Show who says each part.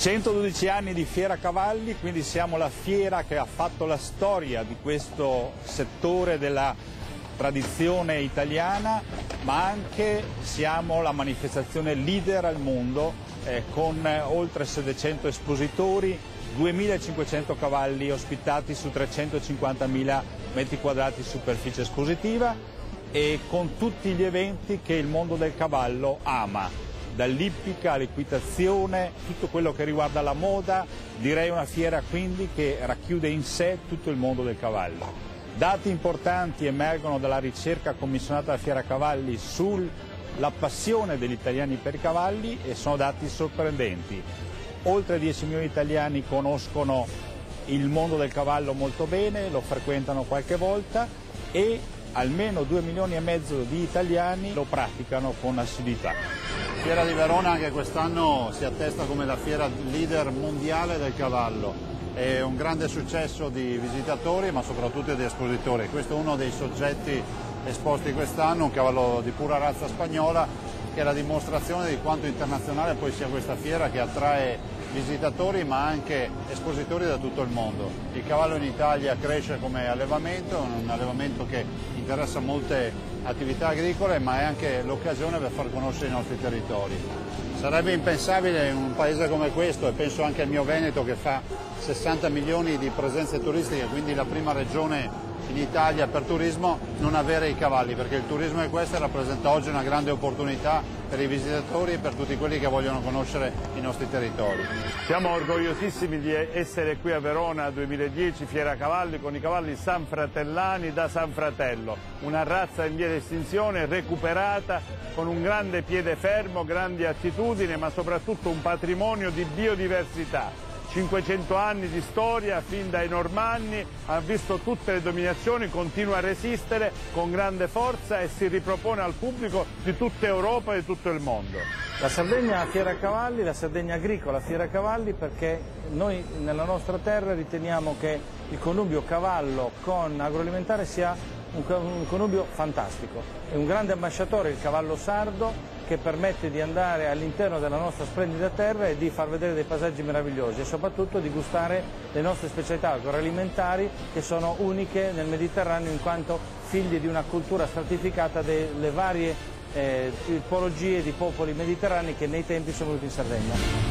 Speaker 1: 112 anni di Fiera Cavalli, quindi siamo la fiera che ha fatto la storia di questo settore della tradizione italiana, ma anche siamo la manifestazione leader al mondo con oltre 700 espositori, 2500 cavalli ospitati su 350.000 metri quadrati di superficie espositiva e con tutti gli eventi che il mondo del cavallo ama. Dall'ippica all'equitazione, tutto quello che riguarda la moda, direi una fiera quindi che racchiude in sé tutto il mondo del cavallo. Dati importanti emergono dalla ricerca commissionata da Fiera Cavalli sulla passione degli italiani per i cavalli e sono dati sorprendenti. Oltre 10 milioni di italiani conoscono il mondo del cavallo molto bene, lo frequentano qualche volta e almeno 2,5 milioni di italiani lo praticano con assiduità.
Speaker 2: Fiera di Verona anche quest'anno si attesta come la fiera leader mondiale del cavallo. È un grande successo di visitatori ma soprattutto di espositori. Questo è uno dei soggetti esposti quest'anno, un cavallo di pura razza spagnola, che è la dimostrazione di quanto internazionale poi sia questa fiera che attrae visitatori ma anche espositori da tutto il mondo. Il cavallo in Italia cresce come allevamento, un allevamento che interessa molte attività agricole ma è anche l'occasione per far conoscere i nostri territori. Sarebbe impensabile in un paese come questo, e penso anche al mio Veneto che fa 60 milioni di presenze turistiche, quindi la prima regione in Italia per turismo, non avere i cavalli, perché il turismo è questo e rappresenta oggi una grande opportunità per i visitatori e per tutti quelli che vogliono conoscere i nostri territori.
Speaker 3: Siamo orgogliosissimi di essere qui a Verona 2010, Fiera Cavalli, con i cavalli sanfratellani da San Fratello, una razza in via di estinzione recuperata con un grande piede fermo, grandi attitudini ma soprattutto un patrimonio di biodiversità. 500 anni di storia, fin dai Normanni, ha visto tutte le dominazioni, continua a resistere con grande forza e si ripropone al pubblico di tutta Europa e di tutto il mondo.
Speaker 4: La Sardegna Fiera Cavalli, la Sardegna agricola Fiera Cavalli, perché noi nella nostra terra riteniamo che il connubio cavallo con agroalimentare sia un connubio fantastico. È un grande ambasciatore il cavallo sardo, che permette di andare all'interno della nostra splendida terra e di far vedere dei paesaggi meravigliosi e soprattutto di gustare le nostre specialità agroalimentari che sono uniche nel Mediterraneo in quanto figlie di una cultura stratificata delle varie tipologie di popoli mediterranei che nei tempi sono venuti in Sardegna.